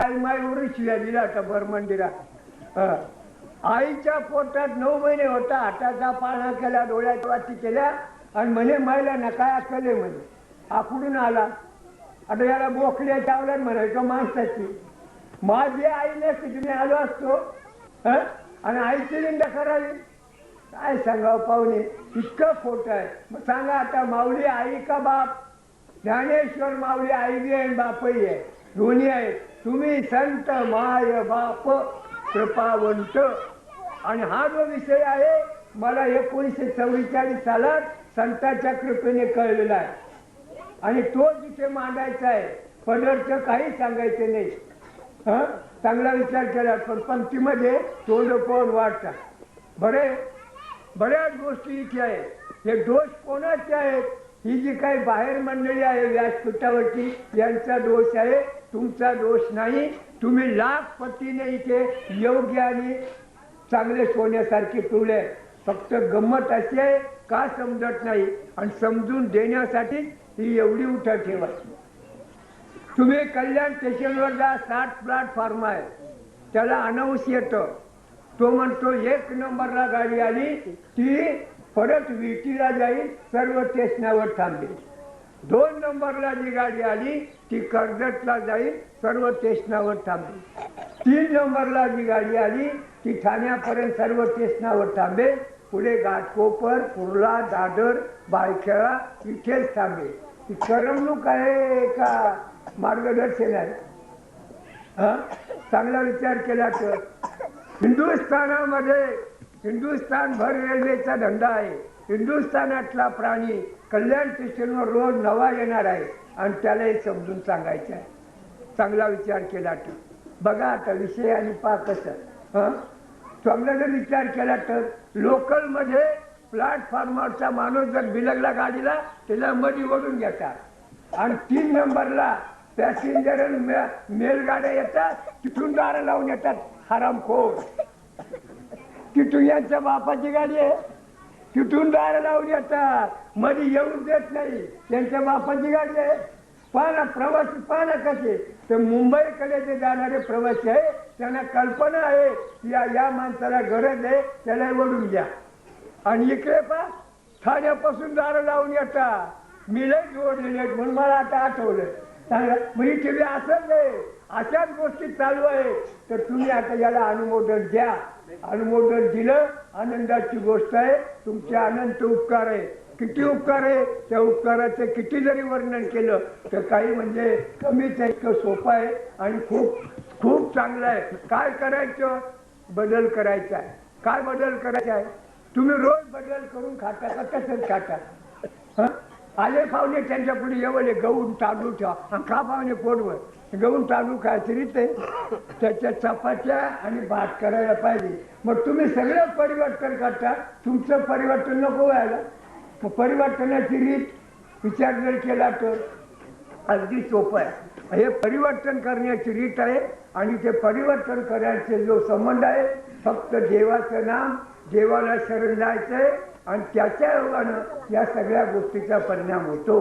आई माईवरून शिव्या दिला होता भर मंदिरात. आईच्या पोटात 9 महिने होता, हाताचा पाळणा केला, डोळ्याच्या वाटी केल्या आणि म्हणे मायला नका अक्कल आहे म्हणे. आकडून आला. आता याला बोकड्या चावल्यात म्हणायचं माणसाची. माझी आई नसती तुम्ही आलो असतो आणि आईची निंदा करावी. काय सांगावं पाहुणे, इतकं खोटं आहे. मग सांगा आता माऊली आई का बाप? ज्ञानेश्वर माऊली आई बी आहे बापही आहे, दोन्ही आहेत. तुम्ही संत माय बाप कृपावंत. आणि हा जो विषय आहे मला 1944 सालात संतांच्या कृपेने कळलेला आहे आणि तो जिथे मांडायचा आहे. पदरचं काही सांगायचं नाही. चांगला विचार केला पण पंक्तीमध्ये तोंड कोण वाटतात. बऱ्याच गोष्टी इथे आहेत. हे दोष कोणाचे आहेत? ही जी काही बाहेर मंडळी आहे व्यासपीठावरची यांचा दोष आहे, तुमचा दोष नाही. तुम्ही लाख पटीने इथे योग्य आणि चांगले सोन्यासारखे तुले. फक्त गंमत अशी आहे का समजत नाही आणि समजून देण्यासाठी ही एवढी उठा ठेवायची. तुम्ही कल्याण स्टेशनवर जा, 60 प्लॅटफॉर्म आहे, त्याला अनाऊन्स येतं. तो म्हणतो 1 नंबरला गाडी आली ती परत विटीला जाईल, सर्व स्टेशनावर थांबेल. 2 नंबरला जी गाडी आली ती कर्जतला जाईल, सर्व स्टेशनावर थांबेल. 3 नंबरला जी गाडी आली ती ठाण्यापर्यंत सर्व स्टेशनावर थांबेल. पुढे घाटकोपर, कुर्ला, दादर, बायखेळा इथेच थांबेल. ती करमणूक आहे का मार्गदर्शन आहे? चांगला विचार केला तर हिंदुस्थानामध्ये हिंदुस्थान भर रेल्वेचा धंदा आहे. हिंदुस्थानातला प्राणी कल्याण स्टेशनवर रोज नवा येणार आहे आणि त्यालाही समजून सांगायचं आहे. चांगला विचार केला तर बघा आता विषय आणि पा कसं. चांगला जर विचार केला तर लोकलमध्ये प्लॅटफॉर्मवरचा माणूस जर बिलगला गाडीला त्याला मध्ये ओढून घेतात आणि 3 नंबरला पॅसेंजर मेलगाड्या येतात, तिथून दारं लावून येतात हरामखोर. तिथून यांच्या बापाची गाडी आहे, तिथून दारं लावून येतात, मध्ये येऊन देत नाही. त्यांच्या बापाची गाडी आहे. पाना प्रवासी पाना कसे तर मुंबईकडे जे जाणारे प्रवासी आहे त्यांना कल्पना आहे की या माणसाला गरज आहे, त्याला ओढून घ्या. आणि इकडे पा ठाण्यापासून दारं लावून येतात. मी लय जोडलेले म्हणून मला आता आठवलं. म्हणजे टीव्ही असंच आहे, अशाच गोष्टी चालू आहे. तर तुम्ही आता याला अनुमोदन द्या. अनुमोदन दिलं आनंदाची गोष्ट आहे. तुमचे अनंत उपकार आहे. किती उपकार आहे, त्या उपकाराचं किती जरी वर्णन केलं तर काही म्हणजे कमीच आहे. इतकं सोपं आहे आणि खूप खूप चांगलं आहे. काय करायचं? बदल करायचा आहे. काय बदल करायचा आहे? तुम्ही रोज बदल करून खाता का तसंच खाता? आले पाहुणे त्यांच्या पुढे येवले गहू तांदूळ ठेवा आणि खा पाहुणे पोटवर. गहू तांदूळ खायची रीत आहे. त्याच्या चपात्या आणि भात करायला पाहिजे. मग तुम्ही सगळं परिवर्तन करता. तुमचं परिवर्तन नको व्हायला. मग परिवर्तनाची रीत विचार जर केला तर अगदी सोपं आहे. हे परिवर्तन करण्याची रीत आहे आणि ते परिवर्तन करण्याचे जो संबंध आहे फक्त देवाचं नाम, देवाला शरण जायचंय आणि त्याच्या योगानं या सगळ्या गोष्टीचा परिणाम होतो.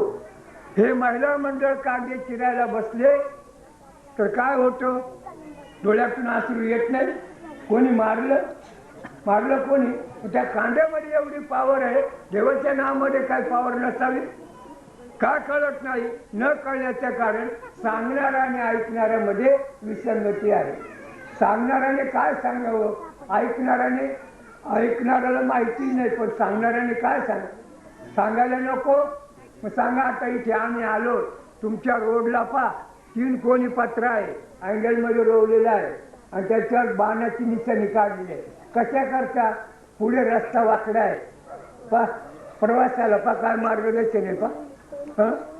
हे महिला मंडळ कांदे चिरायला बसले तर काय होतं? डोळ्यातून अश्रू येत नाही. कोणी मारलं कोणी? त्या कांद्यामध्ये एवढी पावर आहे, देवाच्या नावामध्ये काय पावर नसावी का कळत नाही. न कळण्याचं कारण सांगणारा आणि ऐकणाऱ्यामध्ये विसंगती आहे. सांगणाऱ्याने काय सांगावं, ऐकणाऱ्याला माहिती नाही, पण सांगणाऱ्याने काय सांगायला नको. मग सांगा आता इथे आम्ही आलो, तुमच्या रोडला 3 कोणी पत्र आहे, अँगलमध्ये रोवलेला आहे आणि त्याच्यावर बाणाची निशाणी काढलेली आहे. कशा करता? पुढे रस्ता वाकडा आहे प्रवासाला काय मार्गदर्शन आहे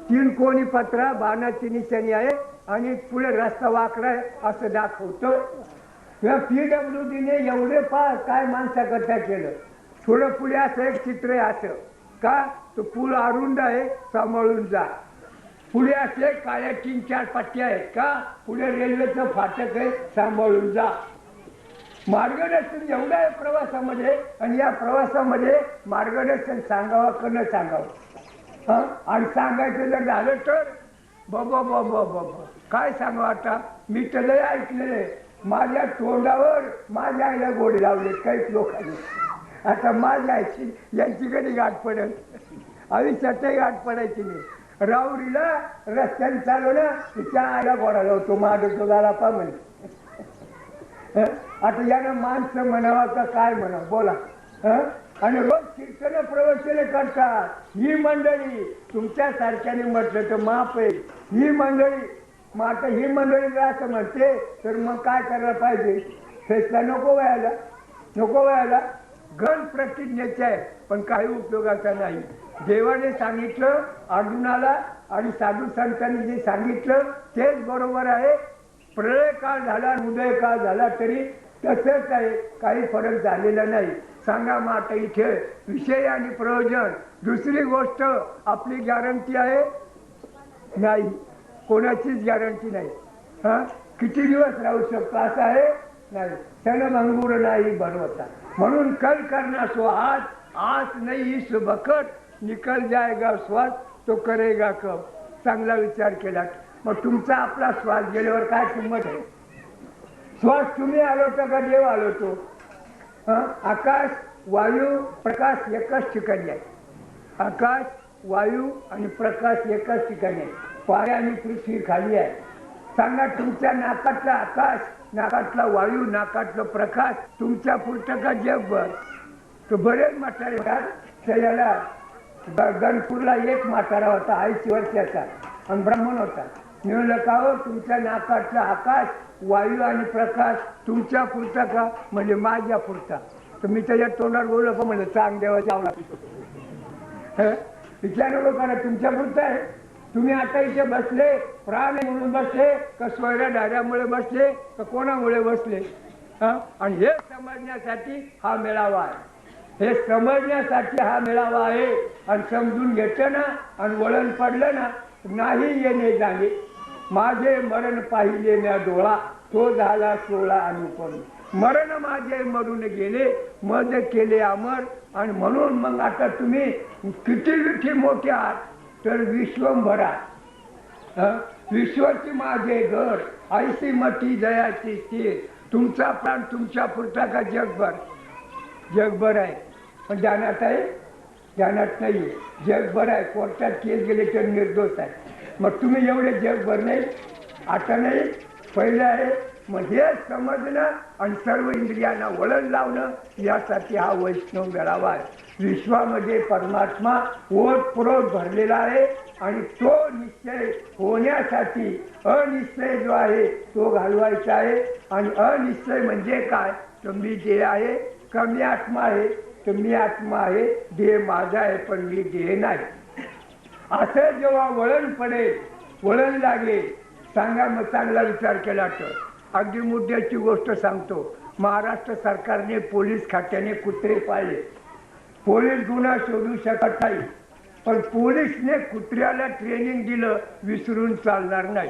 3 कोणी पत्र, बाणाची निशाणी आहे आणि पुढे रस्ता वाकडा आहे असं दाखवतो. किंवा PWDने एवढे काय माणसाकरता केलं. थोडं पुढे असं एक चित्र आहे असं का तो पूल अरुंद आहे, सांभाळून जा. पुढे असे काळ्या 3-4 पट्ट्या आहेत का पुढे रेल्वेचं फाटक आहे, सांभाळून जा. मार्गदर्शन एवढं आहे प्रवासामध्ये आणि या प्रवासामध्ये मार्गदर्शन सांगावं का न सांगावं. आणि सांगायचं जर झालं तर बाबा काय सांगावं आता. मी तर लय ऐकलेले, माझ्या तोंडावर माझ्या आईला गोडी लावले काही लोकांनी. आता माझ्या आईची यांची कधी गाठ पडेल, आयुष्यातही गाठ पडायची नाही. राहुरीला रस्त्याने चालवलं तिच्या आईला गोडा लावतो, माझं तो झाला पा म्हणे. आता यानं माणसं म्हणावं का काय म्हणावं बोला. आणि रोज कीर्तन प्रवचने करतात ही मंडळी. तुमच्या सारख्याने म्हटलं तर माप आहे ही मंडळी. मग आता ही मंडळी असं म्हणते तर मग काय करायला पाहिजे? फेसला नको व्हायला, नको व्हायला. गण प्रतिज्ञेचे आहे पण काही उपयोगाचा नाही. देवाने सांगितलं अर्जुनाला आणि साधू संतांनी जे सांगितलं तेच बरोबर आहे. प्रलय काळ झाला, उदय काळ झाला तरी तसंच आहे, काही फरक झालेला नाही. सांगा मग आता इथे विषय आणि प्रयोजन. दुसरी गोष्ट आपली गॅरंटी आहे नाही, कोणाचीच गॅरंटी नाही. किती दिवस राहू शकतो असं आहे नाही. क्षणभंगुर नाही बनवता. म्हणून कल करना सो आज, आज नहीं इस बखत, निकल जाएगा श्वास तो करेगा कब. चांगला विचार केला. मग तुमचा आपला श्वास गेल्यावर काय किंमत आहे? श्वास तुम्ही आलोतो का देव आलोतो? आकाश वायू प्रकाश एकाच ठिकाणी आहे. आकाश वायू आणि प्रकाश एकाच ठिकाणी आहे. पाया आणि पृथ्वी खाली आहे. सांगा तुमच्या नाकातला आकाश, नाकातला वायू, नाकातलं प्रकाश तुमच्या पुरतं का जगभर? तो बरेच म्हातारे त्याला गणपूरला एक म्हातारा होता 80 वर्षाचा आणि ब्राह्मण होता. म्हणलं का हो तुमच्या नाकातला आकाश वायू आणि प्रकाश तुमच्या पुरता का? म्हणजे माझ्या पुरता. तर मी त्याच्या तोंडावर बोललो का म्हणलं चांग देवाच्या आवडा. विचार लोकांना तुमच्या पुरता आहे. तुम्ही आता इथे बसले प्राण म्हणून बसले का सोयऱ्या डाऱ्यामुळे बसले का कोणामुळे बसले? आणि हे समजण्यासाठी हा मेळावा आहे. हे समजण्यासाठी हा मेळावा आहे. आणि समजून घेतलं ना आणि वळण पडलं ना नाही येणे जाणे. माझे मरण पाहिले म्या डोळा, तो झाला 16 अनुपम. मरण माझे मरून गेले, मज केले अमर. आणि म्हणून मग आता तुम्ही किती मोठे आहात तर विश्वंभरात. विश्वाची माझे घर, ऐशी मठी जयाची स्थिर. तुमचा प्राण तुमच्या पुरता का जगभर? जगभर आहे पण ध्यानात आहे? ध्यानात नाही. जगभर आहे. कोर्टात केस गेले तर निर्दोष आहे. मग तुम्ही एवढे जगभर नाही, आता नाही, पहिलं आहे. मग हे समजणं आणि सर्व इंद्रियांना वळण लावणं यासाठी हा वैष्णव मेळावा आहे. विश्वामध्ये परमात्मा ओतप्रोत भरलेला आहे आणि तो निश्चय होण्यासाठी अनिश्चय जो आहे तो घालवायचा आहे. आणि अनिश्चय म्हणजे काय? तर मी देह आहे का मी आत्मा आहे? तर मी आत्मा आहे, देह माझा आहे पण मी देह नाही. असं जेव्हा वळण पडेल, वळण लागेल, सांगा मग चांगला विचार केला तर. अगदी मुद्द्याची गोष्ट सांगतो. महाराष्ट्र सरकारने पोलीस खात्याने कुत्रे पाळले. पोलीस गुन्हा शोधू शकत नाही पण पोलीसने कुत्र्याला ट्रेनिंग दिलं विसरून चालणार नाही.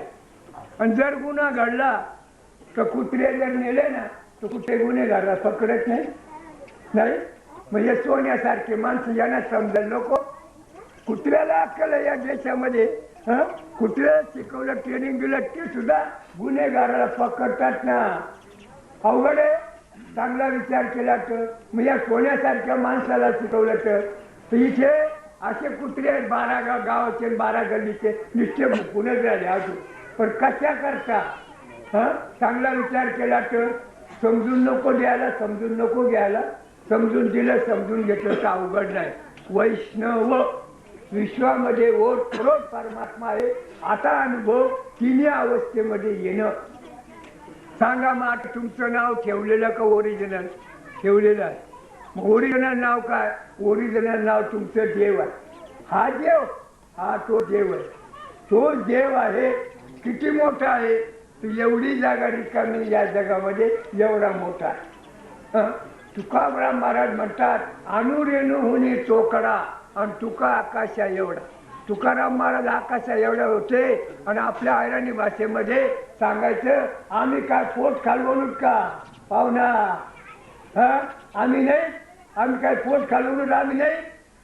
आणि जर गुन्हा घडला तर कुत्रे जर नेले ना तर कुठे गुन्हेगारला पकडत नाही. नाही म्हणजे सोन्यासारखे माणसं यांना समजेल लोक. कुत्र्याला अक्कल या देशामध्ये. कुत्र्याला शिकवलं ट्रेनिंग दिलं ते सुद्धा गुन्हेगाराला पकडतात ना. अवघड आहे. चांगला विचार केला तर मग या सोन्यासारख्या माणसाला शिकवलं तर इथे असे कुत्रे आहेत 12 गावाचे 12 गल्लीचे निश्चय पुण्यात राहिले अजून. पण कशा करता? चांगला विचार केला तर समजून नको द्यायला, समजून नको घ्यायला. समजून दिलं, समजून घेतलं तर अवघड नाही. वैष्णव विश्वामध्ये ओतप्रोत परमात्मा आहे. आता अनुभव तिन्ही अवस्थेमध्ये येणं. सांगा मग आता तुमचं नाव ठेवलेलं का ओरिजिनल? ठेवलेलं आहे. मग ओरिजिनल नाव काय? ओरिजिनल नाव तुमचं देव आहे. हा देव, हा तो देव आहे. तो देव आहे. किती मोठा आहे? तर एवढी जागा रिकामी या जगामध्ये एवढा मोठा. तुकाराम महाराज म्हणतात अनुरेणू होणे चोकडा आणि तुका आकाशा एवढा. तुकाराम महाराज आकाशा एवढे होते आणि आपल्या ऐराणी भाषेमध्ये सांगायचं आम्ही काय पोट खालवून का पाहुणा? आम्ही नाही, आम्ही काय पोट खालवून आम्ही नाही,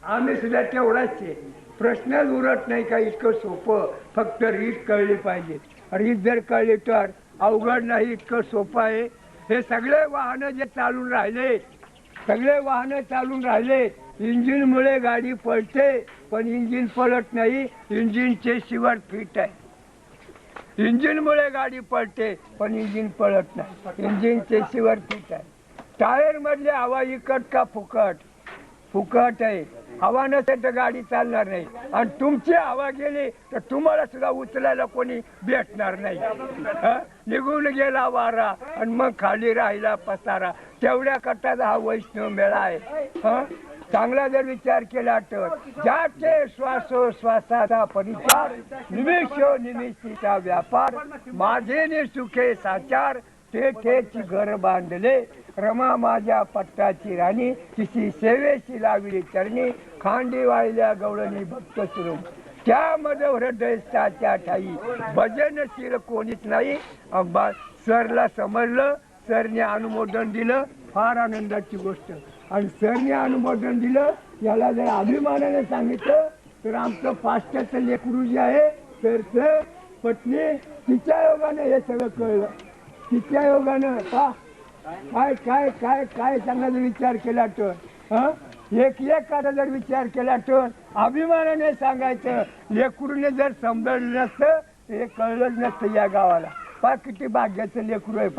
आम्ही सुद्धा तेवढाच आहे. प्रश्नच उरत नाही का इतकं सोपं. फक्त रीत कळली पाहिजे. रीत जर कळली तर अवघड नाही, इतकं सोपं आहे. हे सगळे वाहनं जे चालून राहिले, सगळे वाहनं चालून राहिले, इंजिनमुळे गाडी पळते, पण इंजिन पळत नाही. इंजिनचे शिवर फिट आहे. इंजिनमुळे गाडी पळते, पण इंजिन पळत नाही. इंजिनचे शिवर फिट आहे. टायर मधले हवा इकट का फुकट? फुकट आहे. हवा नसेल तर गाडी चालणार नाही. आणि तुमची हवा गेली तर तुम्हाला सुद्धा उचलायला कोणी भेटणार नाही. निघून गेला वारा आणि मग खाली राहिला पसारा. तेवढ्या कटाचा हा वैष्णव मेळा आहे. चांगला जर विचार केला तर ज्याचे श्वासोश्वासाचा परिचार, निमिषोनिमिषीचा व्यापार, माझे सुखे साचार, तेथेची घर बांधले. रमा माझ्या पट्टाची राणी, तिची सेवेची लावली चरणी. खांडी वाहिल्या गवळणी भक्त सुरू, त्यामध्ये हृदयस्थाच्या ठाई. भजनशील कोणीच नाही. सरला समजलं, सरने अनुमोदन दिलं. फार आनंदाची गोष्ट. आणि सरने अनुमोदन दिलं. याला जर अभिमानाने सांगितलं तर आमचं पाष्ट्याचं लेकरू जे आहे सरचं पत्नी, तिच्या योगाने हे सगळं कळलं. तिच्या योगानं काय काय काय काय चांगला जर विचार केला तर एक काटा जर विचार केला तर अभिमानाने सांगायचं. लेकरूने जर समजलं नसतं हे कळलंच नसतं या गावाला. किती भाग्याचं लेकरू आहे.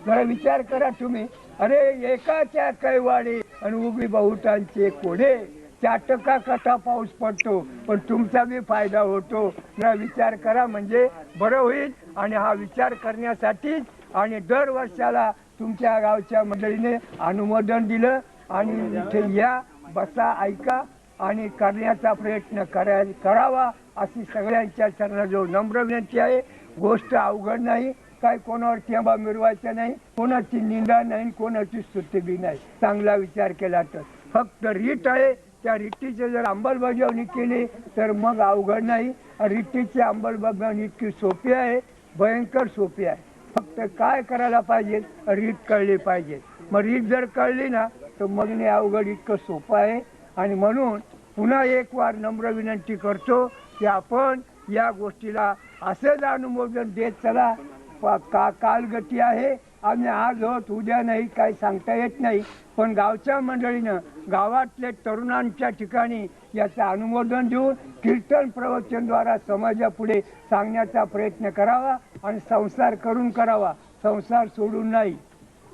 जरा विचार करा तुम्ही. अरे एकाच्या कैवाडे आणि उभी बहुतांचे कोडे. चाटका कथा पाऊस पडतो पण तुमचा बी फायदा होतो. जरा विचार करा म्हणजे बरं होईल. आणि हा विचार करण्यासाठीच आणि दर वर्षाला तुमच्या गावच्या मंडळीने अनुमोदन दिलं. आणि इथे या, बसा, ऐका आणि करण्याचा प्रयत्न करावा अशी सगळ्यांच्या चरणाजवळ नम्र विनंती आहे. गोष्ट अवघड नाही. काय कोणावर ठेंबा मिरवायचा नाही, कोणाची निंदा नाही, कोणाची स्तुती बी नाही. चांगला विचार केला तर फक्त रीत आहे. त्या रीतीची जर अंमलबजावणी केली तर मग अवघड नाही. रीतीची अंमलबजावणी इतकी सोपी आहे, भयंकर सोपी आहे. फक्त काय करायला पाहिजे, रीत कळली पाहिजे. मग रीत जर कळली ना तर मग नाही अवघड, इतकं सोपं आहे. आणि म्हणून पुन्हा एक वार नम्र विनंती करतो की आपण या गोष्टीला असंच अनुमोदन देत चला. कालगती आहे. आम्ही आज होत उद्या नाही, काही सांगता येत नाही. पण गावच्या मंडळीनं गावातल्या तरुणांच्या ठिकाणी याचं अनुमोदन देऊन कीर्तन प्रवचनद्वारा समाजापुढे सांगण्याचा प्रयत्न करावा. आणि संसार करून करावा, संसार सोडून नाही.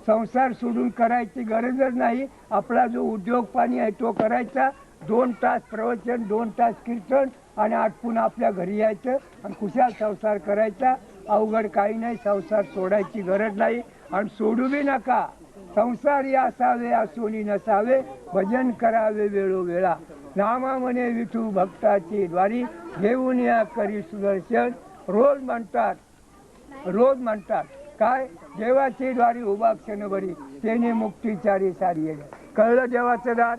संसार सोडून करायची गरजच नाही. आपला जो उद्योग पाणी आहे तो करायचा. 2 तास प्रवचन, 2 तास कीर्तन आणि आटपून आपल्या घरी यायचं आणि खुशाल संसार करायचा. अवघड काही नाही. संसार सोडायची गरज नाही आणि सोडू बी नका. संसारी असावे असोनी नसावे, भजन करावे वेळोवेळा. नामा म्हणे विठू भक्ताची द्वारी, घेऊन या करी सुदर्शन. रोज म्हणतात काय, देवाची द्वारी उभा क्षणभरी, तेने मुक्तीचारी सारी. कळलं देवाचं दार?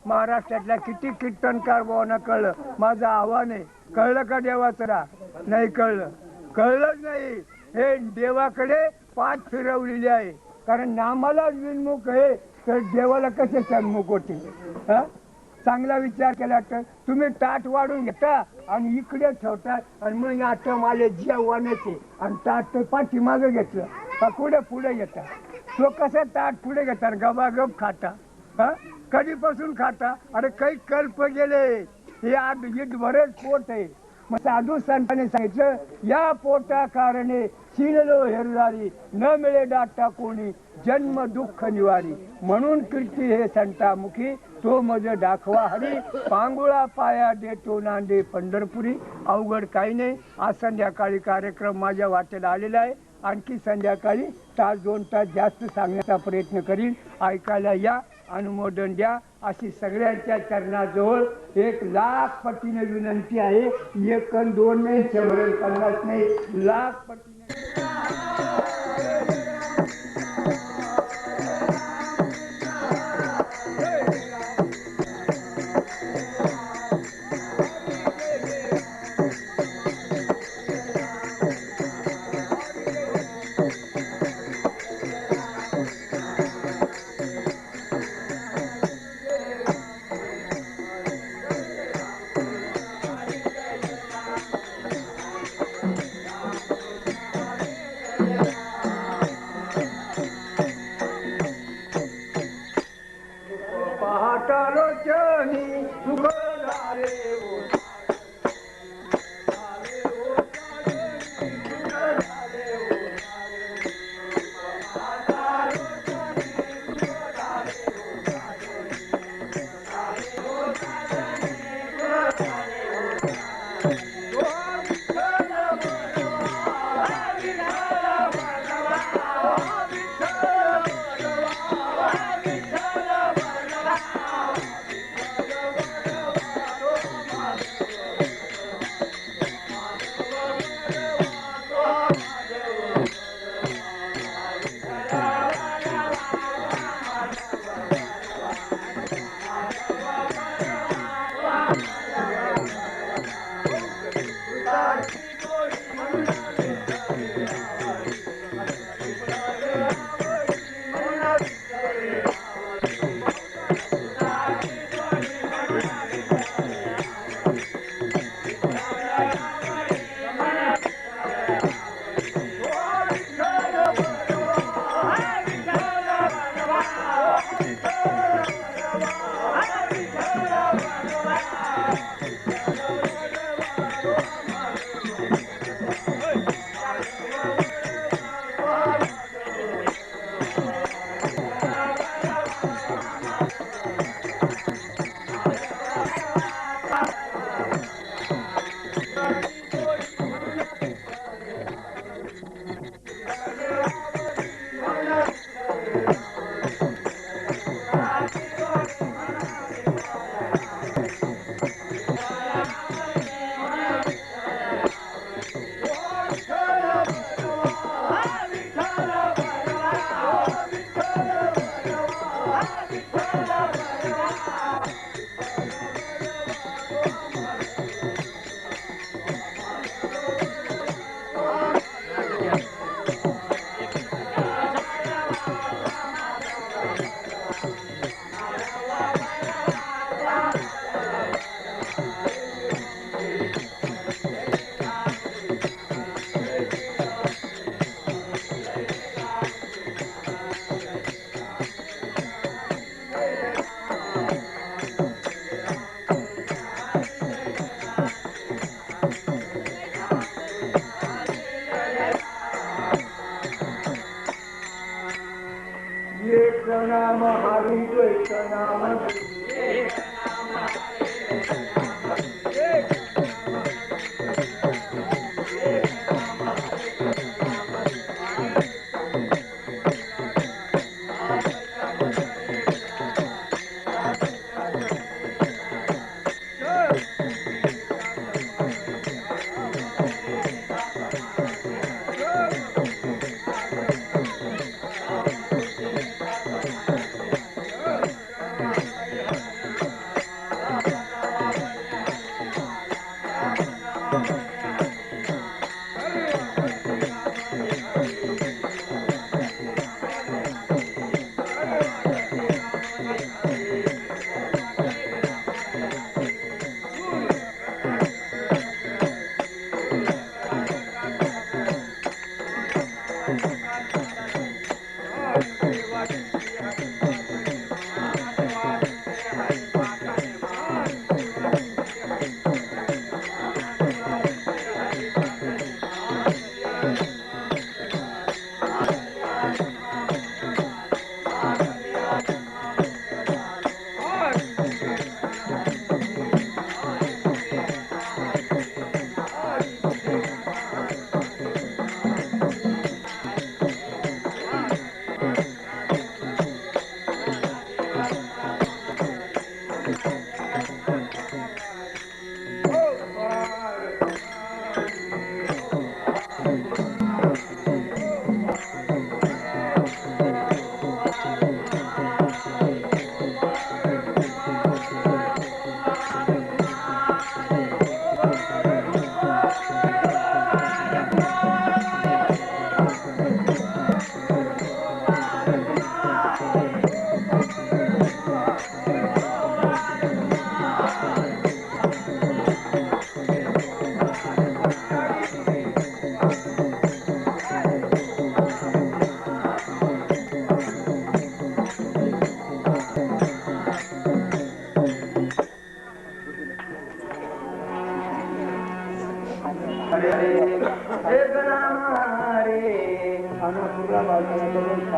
महाराष्ट्रातल्या किती कीर्तनकार भावांना कळलं. माझं आव्हान आहे. कळलं का देवाचं दार? नाही कळलं. कळलंच नाही. हे देवाकडे पाठ फिरवलेली आहे. कारण नामालाच विनमुख आहे तर देवाला कसे सन्मुख होते? चांगला विचार केला तर तुम्ही ताट वाढून घेता आणि इकडे ठेवता आणि मग आता मला जेवणाचे आणि ताट पाठीमागं घेतलं पुढे घेता. तो कसं ताट पुढे घेतात? गबागब खाता. कधीपासून खाता? अरे काही कल्प गेले. हे आज बरेच पोट आहे. मग साधू संतांनी सांगितलं, या पोटा कारणे शिनलो हेरदारी, न मिळे दाटा कोणी, जन्म दुःख निवारी. म्हणून कीर्ती हे संतामुखी, तो मज दाखवा हरी, पांगुळा पाया देतो नांदे पंढरपुरी. अवघड काही नाही. आज संध्याकाळी कार्यक्रम माझ्या वाटेला आलेला आहे. आणखी संध्याकाळी 1-2 तास जास्त सांगण्याचा प्रयत्न करीन. ऐकायला या, अनुमोदन द्या अशी सगळ्यांच्या चरणाजवळ 1,00,000 पटीने विनंती आहे. 1 अन् 2 नाही, 150 नाही, 1,00,000 पटीने. सुख झाले हो एक नाम हारी तो एक नाम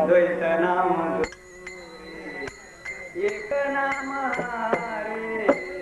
द्वैत नाम एक नाम रे